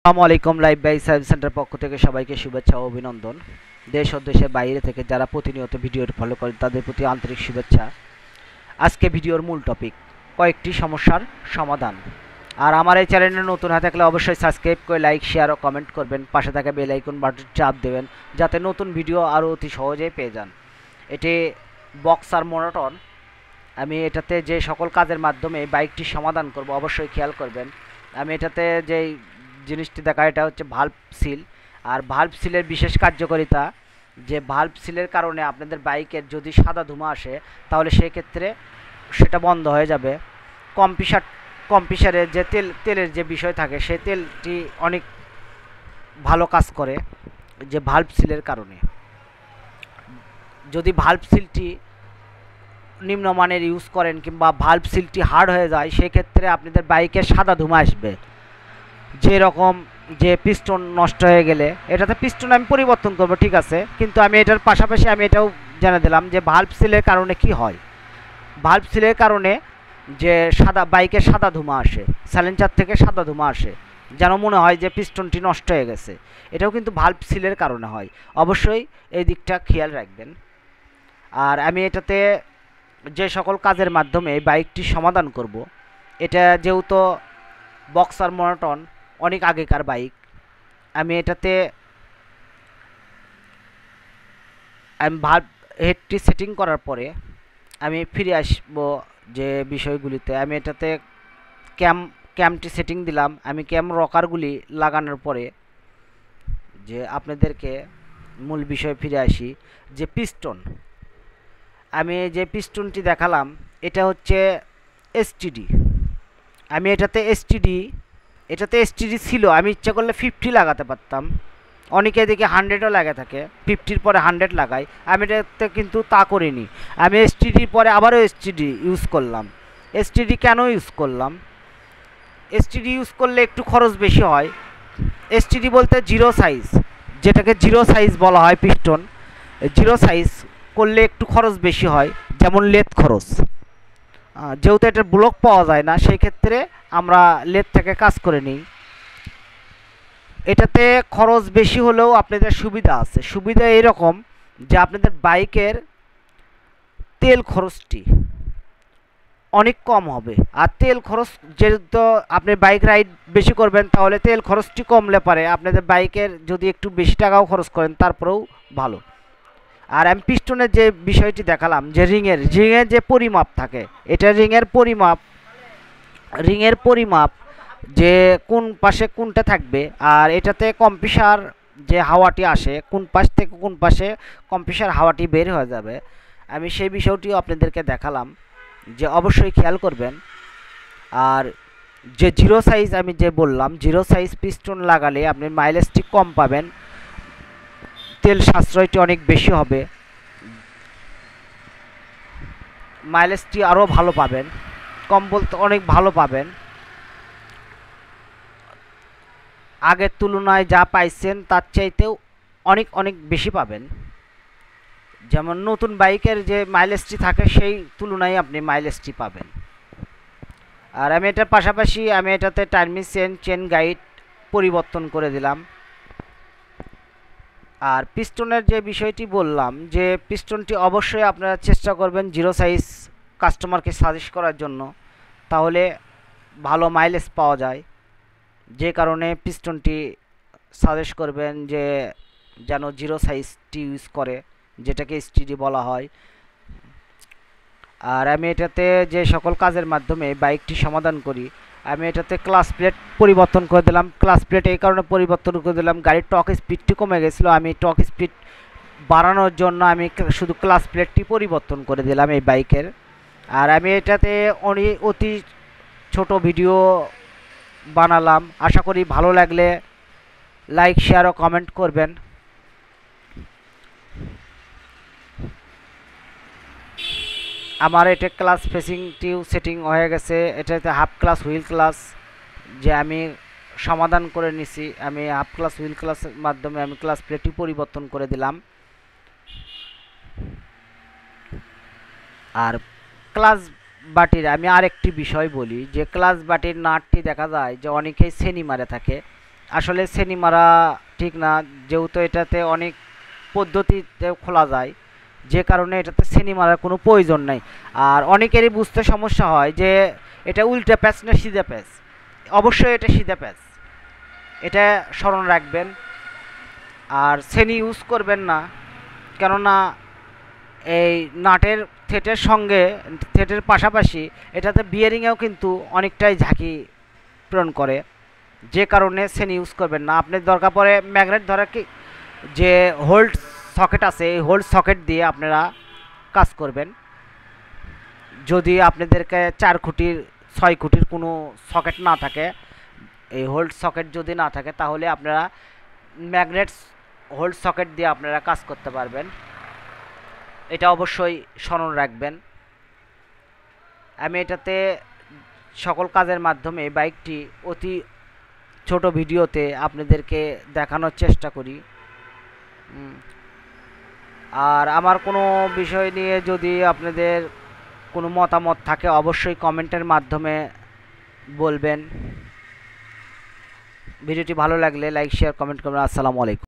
আসসালামু আলাইকুম। Live by service centre পক্ষ থেকে সবাইকে শুভেচ্ছা ও অভিনন্দন। দেশ ও দেশের বাইরে থেকে যারা প্রতিনিয়ত ভিডিওটি ফলো করেন তাদের প্রতি আন্তরিক শুভেচ্ছা। আজকে ভিডিওর মূল টপিক কয়েকটি সমস্যার সমাধান। আর আমার এই চ্যানেলে নতুন হয়ে থাকলে অবশ্যই সাবস্ক্রাইব করে লাইক শেয়ার ও কমেন্ট করবেন, পাশে থাকা বেল আইকন বাটন চাপ দেবেন যাতে নতুন ভিডিও আরও অতি সহজেই পেয়ে যান। এটি বক্সার মোনোটন। আমি এটাতে যে সকল কাজের মাধ্যমে এই বাইকটি সমাধান করব অবশ্যই খেয়াল করবেন। আমি এটাতে যেই জিনিসটি দেখা, এটা হচ্ছে ভাল্ব সিল। আর ভাল্ব সিলের বিশেষ কার্যকারিতা যে ভাল্ব সিলের কারণে আপনাদের বাইকের যদি সাদা ধোঁয়া আসে তাহলে সেক্ষেত্রে সেটা বন্ধ হয়ে যাবে। কম্পিসারের যে তেলের যে বিষয় থাকে সেই তেলটি অনেক ভালো কাজ করে যে ভাল্ব সিলের কারণে। যদি ভাল্ব সিলটি নিম্নমানের ইউজ করেন কিংবা ভাল্ব সিলটি হার্ড হয়ে যায় সেক্ষেত্রে আপনাদের বাইকের সাদা ধোঁয়া আসবে। যেরকম যে পিস্টন নষ্ট হয়ে গেলে, এটাতে পিস্টন আমি পরিবর্তন করব ঠিক আছে, কিন্তু আমি এটার পাশাপাশি আমি এটাও জানিয়ে দিলাম যে ভাল্ব সিলের কারণে কি হয়। ভাল্ব সিলের কারণে যে বাইকের সাদা ধোঁয়া আসে, সাইলেন্সার থেকে সাদা ধোঁয়া আসে, যেন মনে হয় যে পিস্টনটি নষ্ট হয়ে গেছে, এটাও কিন্তু ভাল্ব সিলের কারণে হয়। অবশ্যই এই দিকটা খেয়াল রাখবেন। আর আমি এটাতে যে সকল কাজের মাধ্যমে এই বাইকটি সমাধান করব, এটা যেহেতু বক্সার মোনোটন অনেক আগেকার বাইক, আমি এটাতে ভাল্ব হেডটি সেটিং করার পরে আমি ফিরে আসব যে বিষয়গুলিতে। আমি এটাতে ক্যামটি সেটিং দিলাম। আমি ক্যাম রকারগুলি লাগানোর পরে যে আপনাদেরকে মূল বিষয়ে ফিরে আসি যে পিস্টন। আমি যে পিস্টনটি দেখালাম এটা হচ্ছে এসটিডি। আমি এটাতে এসটিডি ছিল, আমি ইচ্ছা করলে 50 লাগাতে পারতাম। অনেকে দেখি 100ও লাগে থাকে, 50-র পরে 100 লাগাই। আমি এটাতে কিন্তু তা করিনি। আমি এসটিডির পরে আবারও এসটিডি ইউজ করলাম। এসটিডি কেন ইউজ করলাম? এসটিডি ইউজ করলে একটু খরচ বেশি হয়। এসটিডি বলতে জিরো সাইজ, যেটাকে জিরো সাইজ বলা হয় পিস্টন। জিরো সাইজ করলে একটু খরচ বেশি হয়, যেমন লেদ খরচ। যেহেতু এটার ব্লক পাওয়া যায় না সেই ক্ষেত্রে আমরা লেদ থেকে কাজ করে নিই। এটাতে খরচ বেশি হলেও আপনাদের সুবিধা আছে। সুবিধা এরকম যে আপনাদের বাইকের তেল খরচটি অনেক কম হবে। আর তেল খরচ যেহেতু আপনি বাইক রাইড বেশি করবেন তাহলে তেল খরচটি কমলে পারে আপনাদের বাইকের যদি একটু বেশি টাকাও খরচ করেন তারপরেও ভালো। আর আমি পিস্টনের যে বিষয়টি দেখালাম যে রিংয়ের যে পরিমাপ থাকে, এটা রিংয়ের পরিমাপ যে কোন পাশে কোনটা থাকবে। আর এটাতে কম্প্রেসার যে হাওয়াটি আসে কোন পাশ থেকে কোন পাশে কম্প্রেসার হাওয়াটি বের হয়ে যাবে, আমি সেই বিষয়টিও আপনাদেরকে দেখালাম যে অবশ্যই খেয়াল করবেন। আর যে জিরো সাইজ আমি যে বললাম, জিরো সাইজ পিস্টন লাগালে আপনি মাইলেজটি কম পাবেন, তেল সাশ্রয়টি অনেক বেশি হবে, মাইলেজটি আরও ভালো পাবেন, কম বলতে অনেক ভালো পাবেন। আগের তুলনায় যা পাইছেন তার চাইতেও অনেক বেশি পাবেন। যেমন নতুন বাইকের যে মাইলেজটি থাকে সেই তুলনায় আপনি মাইলেজটি পাবেন। আর আমি এটার পাশাপাশি আমি এটাতে টার্মিং চেন গাইড পরিবর্তন করে দিলাম। আর পিস্টনের যে বিষয়টি বললাম যে পিস্টনটি অবশ্যই আপনারা চেষ্টা করবেন জিরো সাইজ কাস্টমারকে সাজেস্ট করার জন্য, তাহলে ভালো মাইলেজ পাওয়া যায়। যে কারণে পিস্টনটি সাজেস্ট করবেন যে যেন জিরো সাইজটি ইউজ করে, যেটাকে এসটিডি বলা হয়। আর আমি এটাতে যে সকল কাজের মাধ্যমে বাইকটি সমাধান করি, আমি এটাতে ক্লাস প্লেট পরিবর্তন করে দিলাম। ক্লাস প্লেট এই কারণে পরিবর্তন করে দিলাম, গাড়ির টক স্পিডটি কমে গেছিলো, আমি টক স্পিড বাড়ানোর জন্য আমি শুধু ক্লাস প্লেটটি পরিবর্তন করে দিলাম এই বাইকের। আর আমি এটাতে অতি ছোট ভিডিও বানালাম, আশা করি ভালো লাগলে লাইক শেয়ার ও কমেন্ট করবেন। আমার এটা ক্লাস ফেসিংটিও সেটিং হয়ে গেছে, এটাতে হাফ ক্লাস হুইল ক্লাস যে আমি সমাধান করে নিছি। আমি হাফ ক্লাস হুইল ক্লাসের মাধ্যমে আমি ক্লাস প্লেটটি পরিবর্তন করে দিলাম। আর ক্লাস বাটির আমি আরেকটি বিষয় বলি যে ক্লাস বাটির নাটটি দেখা যায় যে অনেকেই সেনি মারে থাকে, আসলে সেনি মারা ঠিক না, যেহেতু এটাতে অনেক পদ্ধতিতে খোলা যায়, যে কারণে এটাতে সেনি মারার কোনো প্রয়োজন নাই। আর অনেকেরই বুঝতে সমস্যা হয় যে এটা উল্টা প্যাচ না সিধা প্যাচ। অবশ্যই এটা সিধা প্যাচ, এটা স্মরণ রাখবেন। আর সেনি ইউজ করবেন না, কেননা এই নাটের থ্রেটের সঙ্গে, থ্রেটের পাশাপাশি এটাতে বিয়ারিংয়েও কিন্তু অনেকটাই ঝাঁকি প্রেরণ করে, যে কারণে সেনি ইউজ করবেন না। আপনার দরকার পড়ে ম্যাগনেট ধরা কি যে হোল্ড সকেট আছে, এই হোল্ড সকেট দিয়ে আপনারা কাজ করবেন। যদি আপনাদেরকে 4 খুঁটির 6 খুঁটির কোনো সকেট না থাকে, এই হোল্ড সকেট যদি না থাকে, তাহলে আপনারা ম্যাগনেট হোল্ড সকেট দিয়ে আপনারা কাজ করতে পারবেন। এটা অবশ্যই স্মরণ রাখবেন। আমি এটাতে সকল কাজের মাধ্যমে বাইকটি অতি ছোট ভিডিওতে আপনাদেরকে দেখানোর চেষ্টা করি। আর আমার কোনো বিষয় নিয়ে যদি আপনাদের কোনো মতামত থাকে, অবশ্যই কমেন্টের মাধ্যমে বলবেন। ভিডিওটি ভালো লাগলে লাইক শেয়ার কমেন্ট করবেন। আসসালামু আলাইকুম।